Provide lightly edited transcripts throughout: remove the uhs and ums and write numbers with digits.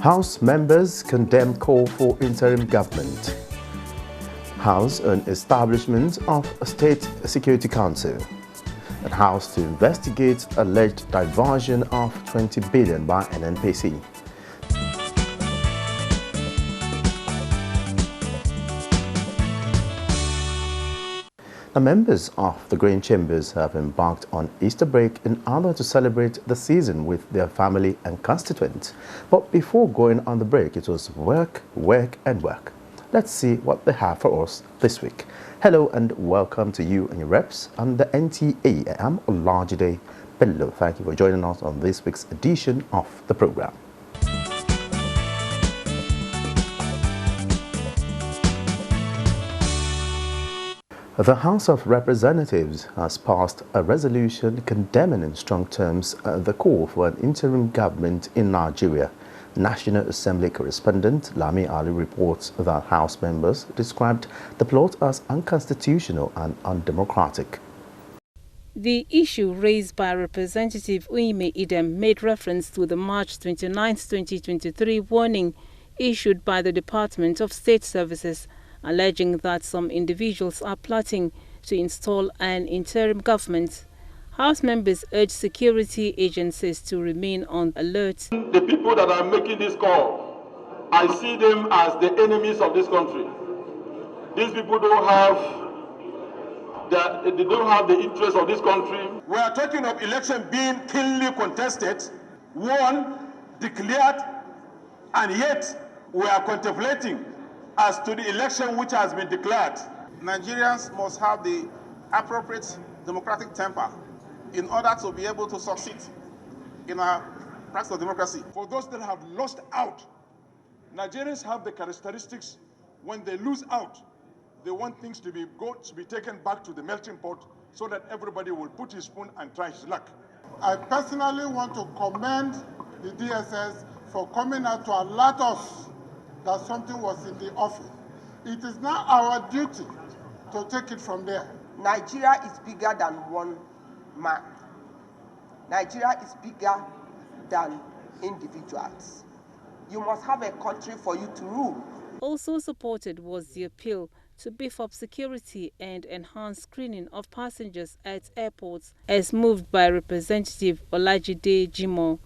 House members condemn call for interim government. House on establishment of a State Security Council. And House to investigate alleged diversion of 20 billion by NNPC. The members of the Green Chambers have embarked on Easter break in order to celebrate the season with their family and constituents. But before going on the break, it was work, work and work. Let's see what they have for us this week. Hello and welcome to you and your reps on the NTA. I'm Olajide Bello. Thank you for joining us on this week's edition of the program. The House of Representatives has passed a resolution condemning in strong terms the call for an interim government in Nigeria. National Assembly correspondent Lami Ali reports that House members described the plot as unconstitutional and undemocratic. The issue raised by Representative Uime Idem made reference to the March 29, 2023 warning issued by the Department of State Services, alleging that some individuals are plotting to install an interim government. House members urged security agencies to remain on alert. The people that are making this call, I see them as the enemies of this country. These people don't have the interest of this country. We are talking of election being keenly contested, won, declared, and yet we are contemplating as to the election which has been declared. Nigerians must have the appropriate democratic temper in order to be able to succeed in our practice of democracy. For those that have lost out, Nigerians have the characteristics when they lose out, they want things to be taken back to the melting pot so that everybody will put his spoon and try his luck. I personally want to commend the DSS for coming out to alert us that something was in the office. It is now our duty to take it from there. Nigeria is bigger than one man. Nigeria is bigger than individuals. You must have a country for you to rule. Also supported was the appeal to beef up security and enhance screening of passengers at airports, as moved by Representative Olajide Jimoh.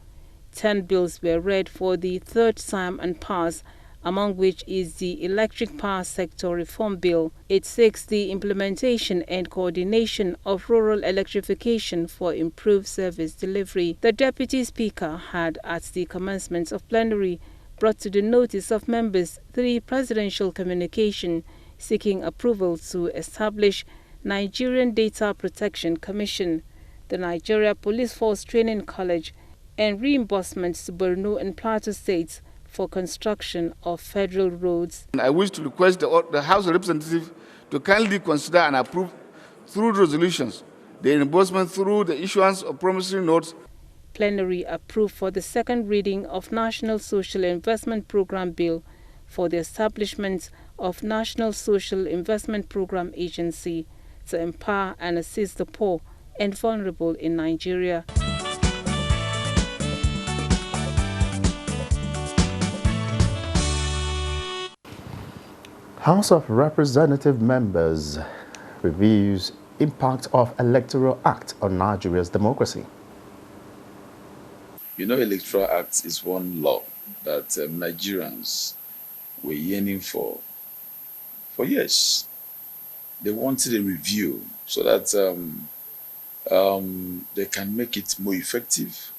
10 bills were read for the third time and passed, among which is the Electric Power Sector Reform Bill. It seeks the implementation and coordination of rural electrification for improved service delivery. The Deputy Speaker had, at the commencement of plenary, brought to the notice of members 3 presidential communication seeking approval to establish Nigerian Data Protection Commission, the Nigeria Police Force Training College, and reimbursements to Borno and Plateau states for construction of federal roads. I wish to request the House of Representatives to kindly consider and approve through resolutions the reimbursement through the issuance of promissory notes. Plenary approved for the second reading of National Social Investment Program Bill for the establishment of National Social Investment Program Agency to empower and assist the poor and vulnerable in Nigeria. House of Representative members reviews impact of Electoral Act on Nigeria's democracy. You know, Electoral Act is one law that Nigerians were yearning for years. They wanted a review so that they can make it more effective,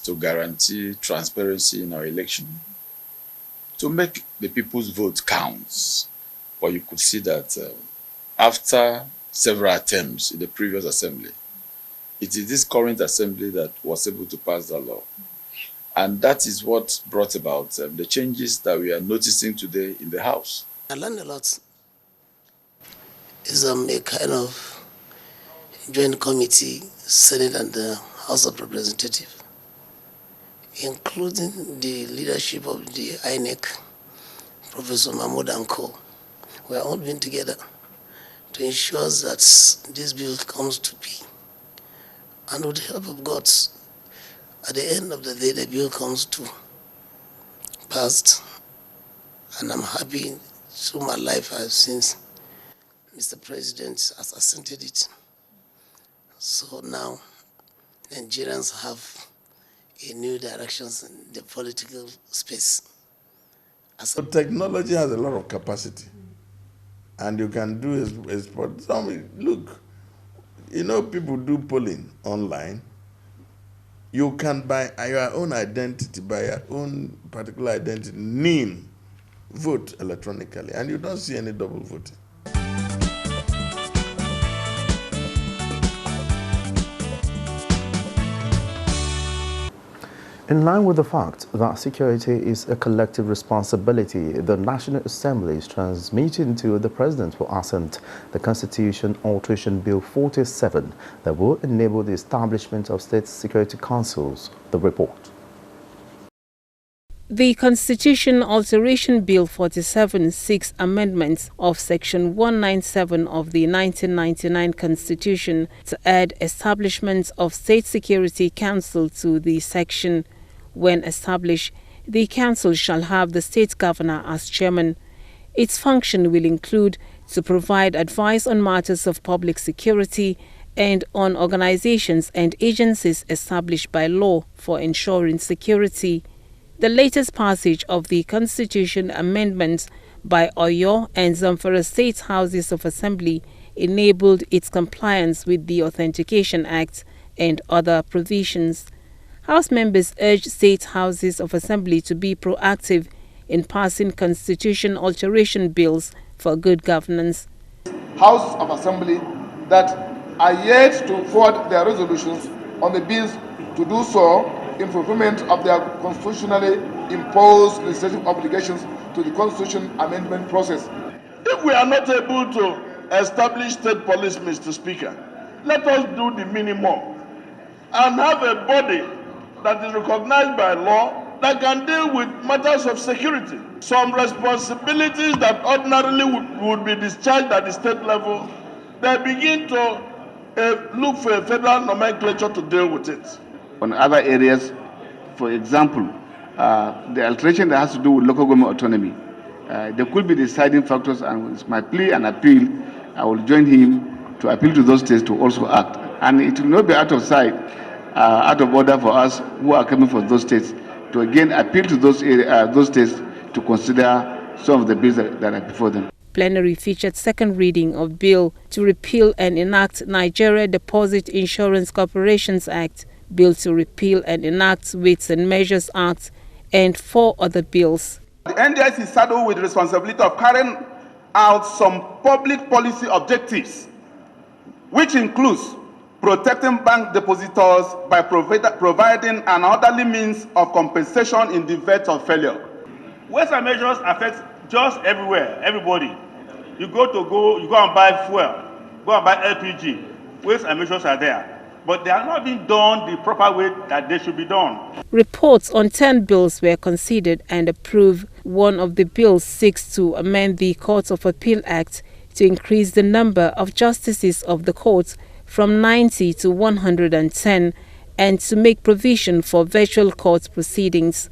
to guarantee transparency in our election, to make the people's vote counts. But you could see that after several attempts in the previous assembly, it is this current assembly that was able to pass the law. And that is what brought about the changes that we are noticing today in the House. I learned a lot. It's a kind of joint committee, Senate and the House of Representatives, including the leadership of the INEC, Professor Mahmoud and Co. We are all been together to ensure that this bill comes to be. And with the help of God, at the end of the day, the bill comes to past, and I'm happy through my life since Mr. President has assented it. So now Nigerians have a new direction in the political space. So technology has a lot of capacity, and you can do look, you know, people do polling online. You can, by your own identity, by your own particular identity, name, vote electronically, and you don't see any double voting. In line with the fact that security is a collective responsibility, the National Assembly is transmitting to the President for assent the Constitution Alteration Bill 47 that will enable the establishment of state security councils. The report. The Constitution Alteration Bill 47 seeks amendments of Section 197 of the 1999 Constitution to add establishment of State Security Council to the section. When established, the council shall have the state governor as chairman. Its function will include to provide advice on matters of public security and on organizations and agencies established by law for ensuring security. The latest passage of the Constitution amendments by Oyo and Zamfara State Houses of Assembly enabled its compliance with the Authentication Act and other provisions. House members urged state houses of assembly to be proactive in passing constitution alteration bills for good governance. House of Assembly that are yet to forward their resolutions on the bills to do so in fulfillment of their constitutionally imposed legislative obligations to the Constitution amendment process. If we are not able to establish state police, Mr. Speaker, let us do the minimum and have a body that is recognized by law that can deal with matters of security. Some responsibilities that ordinarily would be discharged at the state level, they begin to look for a federal nomenclature to deal with it. On other areas, for example, the alteration that has to do with local government autonomy, there could be deciding factors, and it's my plea and appeal. I will join him to appeal to those states to also act. And it will not be out of sight, out of order for us who are coming from those states to again appeal to those states to consider some of the bills that are before them. Plenary featured second reading of bill to repeal and enact Nigeria Deposit Insurance Corporations Act, bill to repeal and enact Weights and Measures Act, and 4 other bills. The NDIC is saddled with the responsibility of carrying out some public policy objectives, which includes protecting bank depositors by providing an orderly means of compensation in the event of failure. Weights and measures affect just everywhere, everybody. You go and buy fuel, go and buy LPG. Weights and measures are there, but they are not being done the proper way that they should be done. Reports on 10 bills were considered and approved. One of the bills seeks to amend the Court of Appeal Act to increase the number of justices of the court from 90 to 110 and to make provision for virtual court proceedings.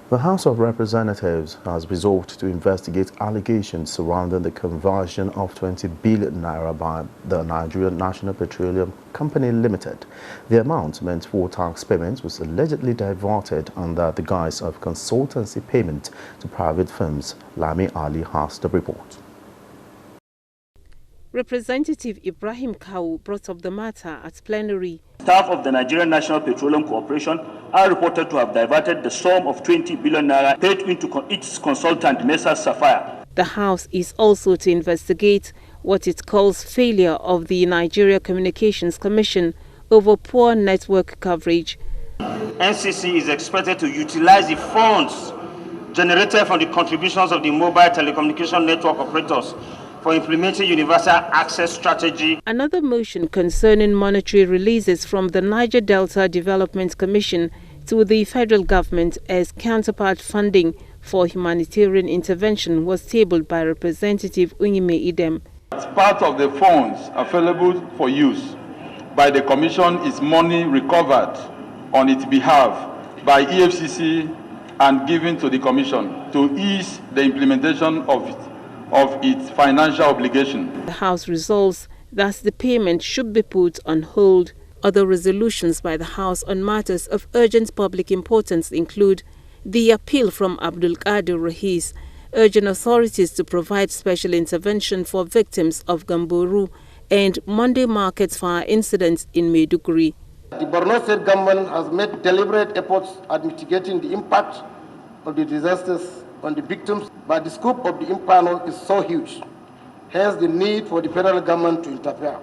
The House of Representatives has resolved to investigate allegations surrounding the conversion of 20 billion naira by the Nigerian National Petroleum Company Limited. The amount meant for tax payments was allegedly diverted under the guise of consultancy payment to private firms. Lami Ali has the report. Representative Ibrahim Kawu brought up the matter at plenary. Staff of the Nigerian National Petroleum Corporation are reported to have diverted the sum of 20 billion naira paid into its consultant, Messrs. Sapphire. The House is also to investigate what it calls failure of the Nigeria Communications Commission over poor network coverage. NCC is expected to utilize the funds generated from the contributions of the mobile telecommunication network operators for implementing universal access strategy. Another motion concerning monetary releases from the Niger Delta Development Commission to the federal government as counterpart funding for humanitarian intervention was tabled by Representative Unyime Idem. As part of the funds available for use, by the Commission is money recovered on its behalf by EFCC and given to the Commission to ease the implementation of its financial obligation. The House resolves that the payment should be put on hold. Other resolutions by the House on matters of urgent public importance include the appeal from Abdul Qadir Rahis, urging authorities to provide special intervention for victims of Gamboru and Monday Market fire incidents in Maiduguri. The Borno State government has made deliberate efforts at mitigating the impact of the disasters on the victims, but the scope of the impact is so huge, hence the need for the federal government to interfere.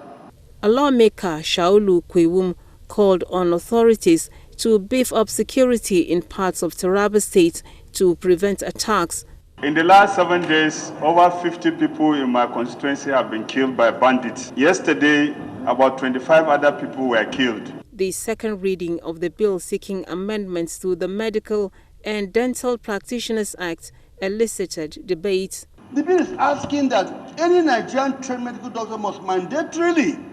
A lawmaker, Shaulu Kwewum, called on authorities to beef up security in parts of Taraba State to prevent attacks. In the last 7 days, over 50 people in my constituency have been killed by bandits. Yesterday, about 25 other people were killed. The second reading of the bill seeking amendments to the Medical and Dental Practitioners Act elicited debate. The bill is asking that any Nigerian trained medical doctor must mandatorily,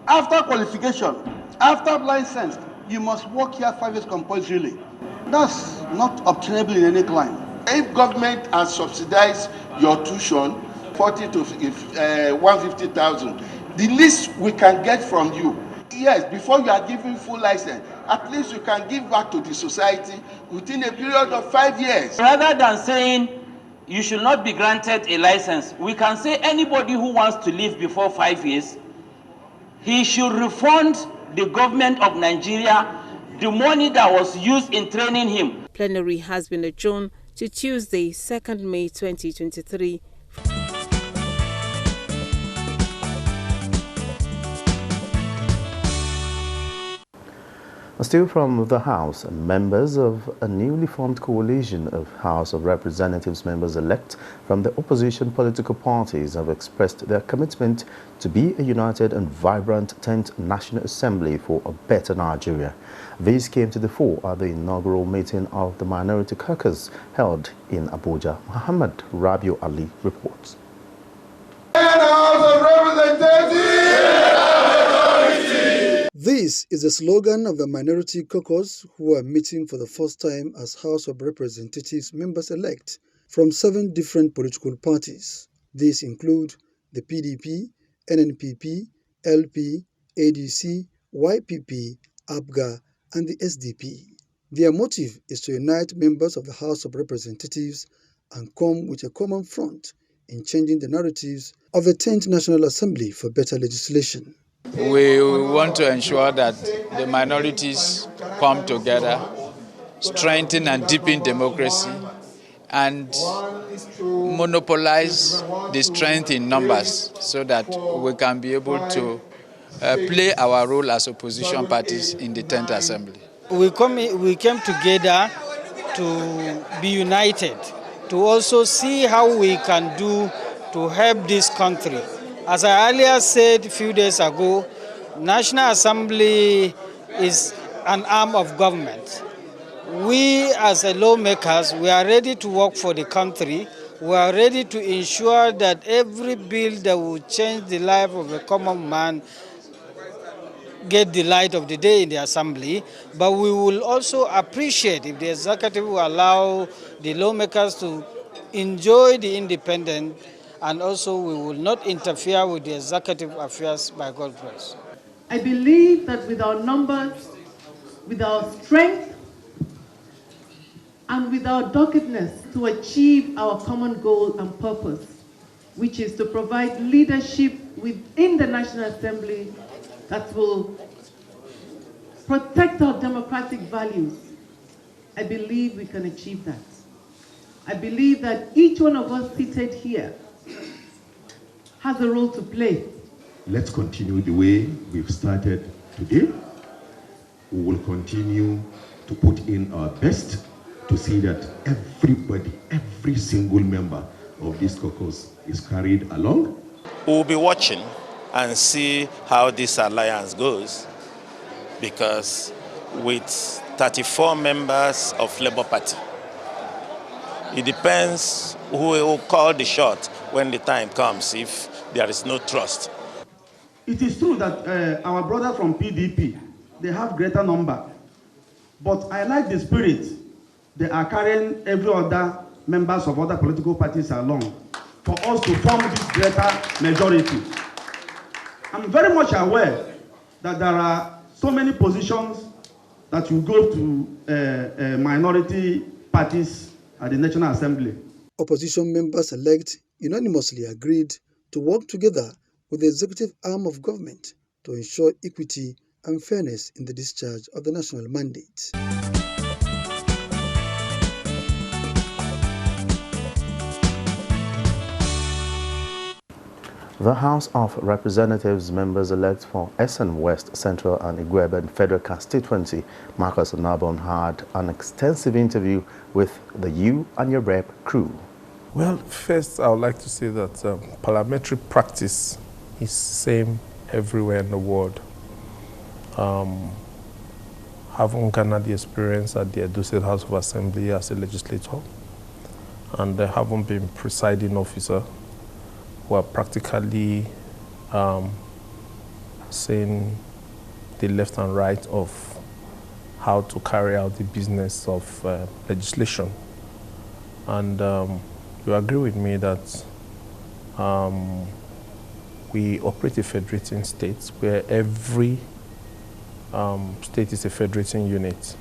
after qualification, after license, you must work here 5 years compulsorily. That's not obtainable in any clime. If government has subsidized your tuition, 40 to 150,000, the least we can get from you, yes, before you are given full license, at least you can give back to the society within a period of 5 years. Rather than saying you should not be granted a license, we can say anybody who wants to leave before 5 years, he should refund the government of Nigeria the money that was used in training him. Plenary has been adjourned to Tuesday, 2nd May 2023. Still from the House, members of a newly formed coalition of House of Representatives members-elect from the opposition political parties have expressed their commitment to be a united and vibrant 10th National Assembly for a better Nigeria. These came to the fore at the inaugural meeting of the Minority Caucus held in Abuja. Muhammad Rabiu Ali reports. House of Representatives! This is the slogan of the Minority Caucus, who are meeting for the first time as House of Representatives members-elect from 7 different political parties. These include the PDP, NNPP, LP, ADC, YPP, APGA, and the SDP. Their motive is to unite members of the House of Representatives and come with a common front in changing the narratives of the 10th National Assembly for better legislation. We want to ensure that the minorities come together, strengthen and deepen democracy, and monopolize the strength in numbers so that we can be able to play our role as opposition parties in the 10th Assembly. We came together to be united, to also see how we can do to help this country. As I earlier said a few days ago, National Assembly is an arm of government. We as lawmakers, we are ready to work for the country. We are ready to ensure that every bill that will change the life of a common man get the light of the day in the Assembly. But we will also appreciate if the executive will allow the lawmakers to enjoy the independence, and also we will not interfere with the executive affairs by God's grace. I believe that with our numbers, with our strength, and with our doggedness to achieve our common goal and purpose, which is to provide leadership within the National Assembly that will protect our democratic values, I believe we can achieve that. I believe that each one of us seated here has a role to play. Let's continue the way we've started today. We will continue to put in our best to see that everybody, every single member of this caucus is carried along. We'll be watching and see how this alliance goes, because with 34 members of Labour Party, it depends who will call the shot when the time comes if there is no trust. It is true that our brothers from PDP, they have greater number. But I like the spirit they are carrying every other members of other political parties along for us to form this greater majority. I'm very much aware that there are so many positions that you go to minority parties at the National Assembly. Opposition members-elect unanimously agreed to work together with the executive arm of government to ensure equity and fairness in the discharge of the national mandate. The House of Representatives members-elect for Essen West, Central and Igweben Federal Constituency, Marcus Onabon, had an extensive interview with the You and Your Rep crew. Well, first I would like to say that parliamentary practice is same everywhere in the world. Having garnered the experience at the Edo State House of Assembly as a legislator, and having been presiding officer, who are practically saying the left and right of how to carry out the business of legislation. And you agree with me that we operate a federating state where every state is a federating unit,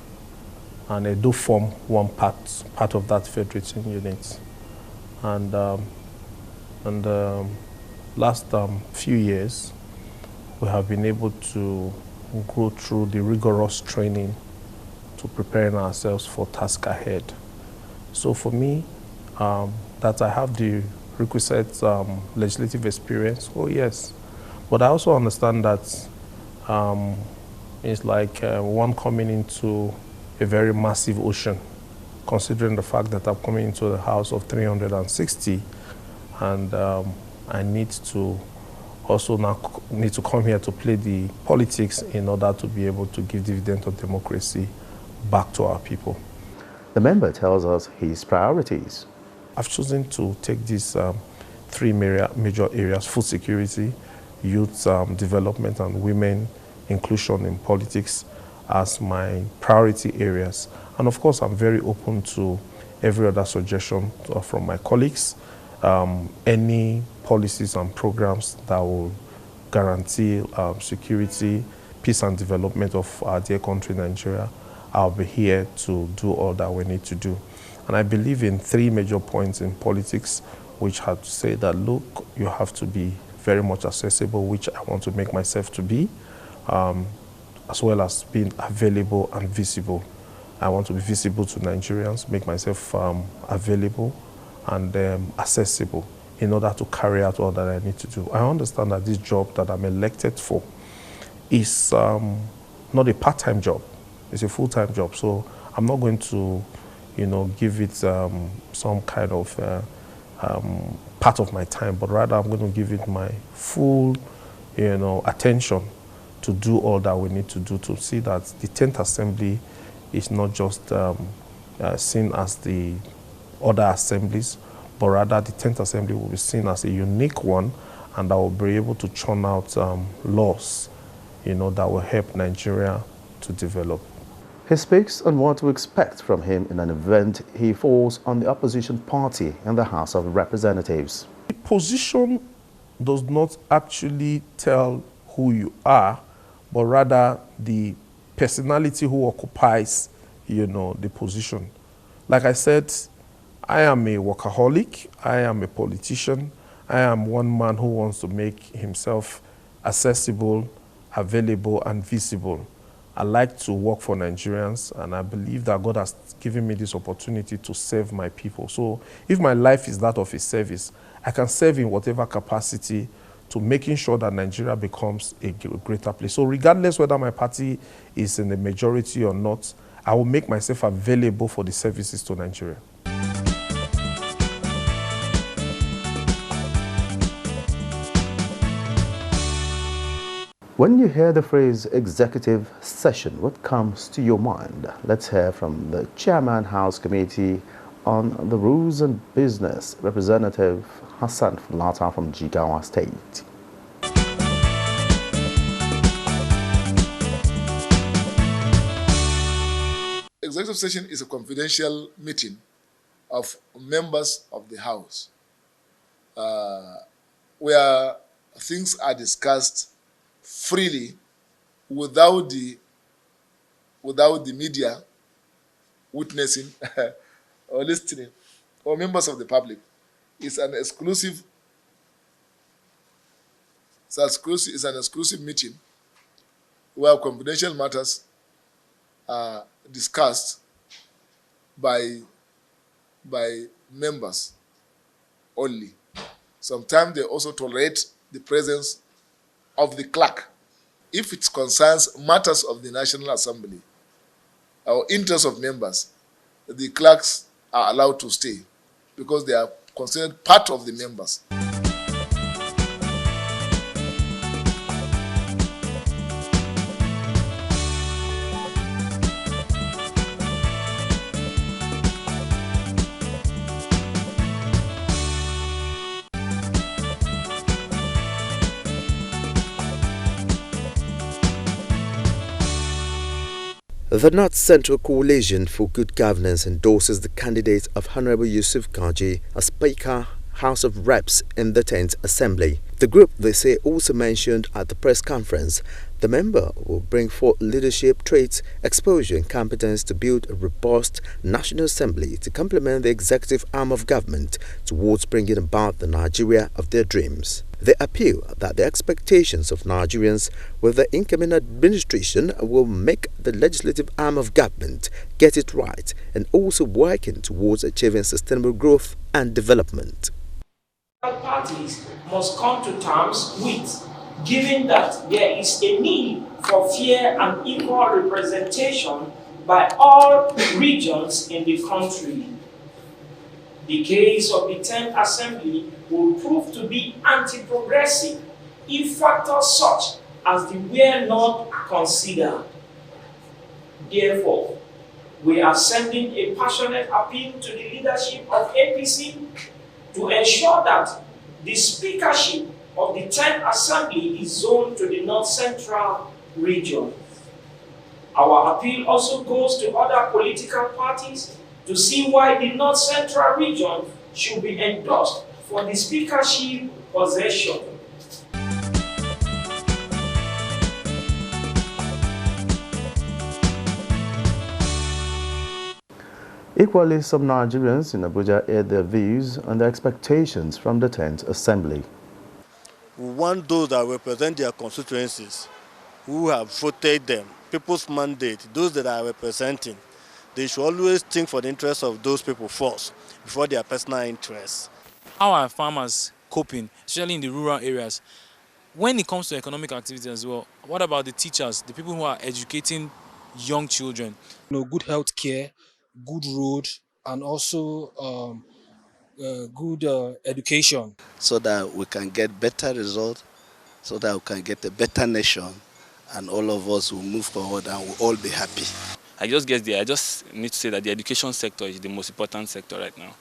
and they do form one part of that federating unit. And last few years, we have been able to go through the rigorous training to preparing ourselves for task ahead. So for me, that I have the requisite legislative experience, oh yes. But I also understand that it's like one coming into a very massive ocean, considering the fact that I'm coming into the house of 360, and I need to also now come here to play the politics in order to be able to give dividend of democracy back to our people. The member tells us his priorities. I've chosen to take these three major areas: food security, youth development, and women inclusion in politics as my priority areas. And of course, I'm very open to every other suggestion from my colleagues. Any policies and programs that will guarantee security, peace and development of our dear country, Nigeria, I'll be here to do all that we need to do. And I believe in three major points in politics, which have to say that, look, you have to be very much accessible, which I want to make myself to be, as well as being available and visible. I want to be visible to Nigerians, make myself available and accessible in order to carry out all that I need to do. I understand that this job that I'm elected for is not a part-time job, it's a full-time job. So I'm not going to, give it some kind of part of my time, but rather I'm going to give it my full, attention to do all that we need to do to see that the 10th Assembly is not just seen as the other assemblies, but rather the 10th Assembly will be seen as a unique one, and that will be able to churn out laws, that will help Nigeria to develop. He speaks on what to expect from him in an event he falls on the opposition party in the House of Representatives. The position does not actually tell who you are, but rather the personality who occupies, the position. Like I said, I am a workaholic, I am a politician, I am one man who wants to make himself accessible, available, and visible. I like to work for Nigerians, and I believe that God has given me this opportunity to serve my people. So if my life is that of a service, I can serve in whatever capacity to making sure that Nigeria becomes a greater place. So regardless whether my party is in the majority or not, I will make myself available for the services to Nigeria. When you hear the phrase executive session, what comes to your mind? Let's hear from the Chairman House Committee on the Rules and Business, Representative Hassan Fulata from Jigawa State. executive session is a confidential meeting of members of the House, where things are discussed freely without the media witnessing or listening, or members of the public. It's an exclusive meeting where confidential matters are discussed by members only. Sometimes they also tolerate the presence of the clerk. If it concerns matters of the National Assembly or interests of members, the clerks are allowed to stay because they are considered part of the members. The North Central Coalition for Good Governance endorses the candidate of Honorable Yusuf Gaji as Speaker, House of Reps in the 10th Assembly. The group, they say, also mentioned at the press conference the member will bring forth leadership traits, exposure and competence to build a robust National Assembly to complement the executive arm of government towards bringing about the Nigeria of their dreams. They appeal that the expectations of Nigerians with the incoming administration will make the legislative arm of government get it right and also working towards achieving sustainable growth and development. Parties must come to terms with, given that there is a need for fair and equal representation by all regions in the country. The case of the 10th Assembly will prove to be anti-progressive if factors such as the were not considered. Therefore, we are sending a passionate appeal to the leadership of APC to ensure that the speakership of the 10th Assembly is zoned to the North Central region. Our appeal also goes to other political parties to see why the North Central region should be endorsed for the speakership possession. Equally, some Nigerians in Abuja aired their views on their expectations from the 10th Assembly. We want those that represent their constituencies, who have voted them, people's mandate, those that are representing. They should always think for the interests of those people first, before their personal interests. How are farmers coping, especially in the rural areas? When it comes to economic activity as well, what about the teachers, the people who are educating young children? Good health care, good road, and also good education. So that we can get better results, so that we can get a better nation, and all of us will move forward and we'll all be happy. I just need to say that the education sector is the most important sector right now.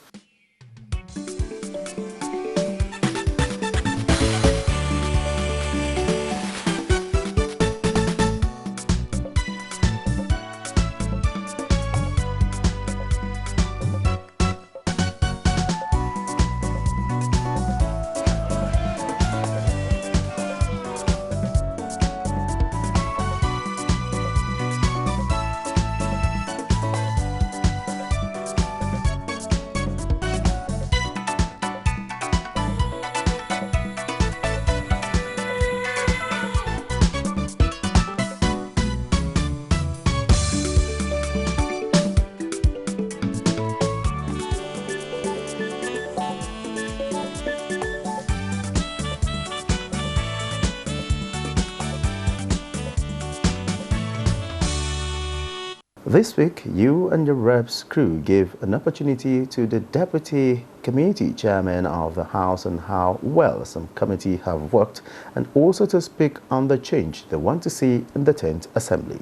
This week, you and your reps crew gave an opportunity to the Deputy Committee Chairman of the House on how well some committees have worked and also to speak on the change they want to see in the 10th Assembly.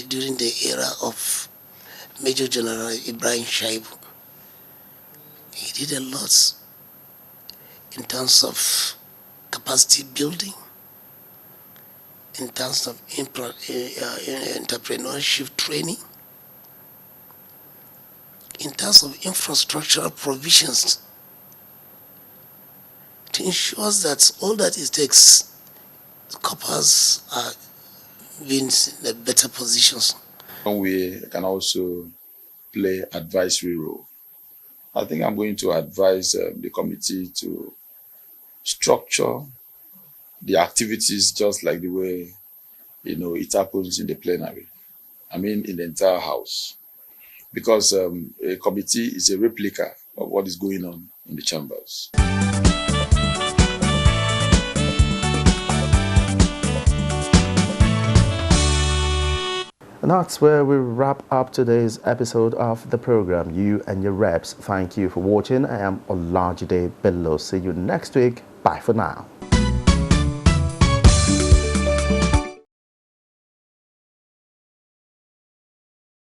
During the era of Major General Ibrahim Shaibu, he did a lot in terms of capacity building, in terms of entrepreneurship training, in terms of infrastructural provisions to ensure that all that it takes, the coppers are being in a better positions. We can also play advisory role. I think I'm going to advise the committee to structure the activities just like the way, it happens in the plenary. I mean, in the entire house. Because a committee is a replica of what is going on in the chambers. And that's where we wrap up today's episode of the program. You and your reps, thank you for watching. I am Olajide Bello. See you next week. Bye for now.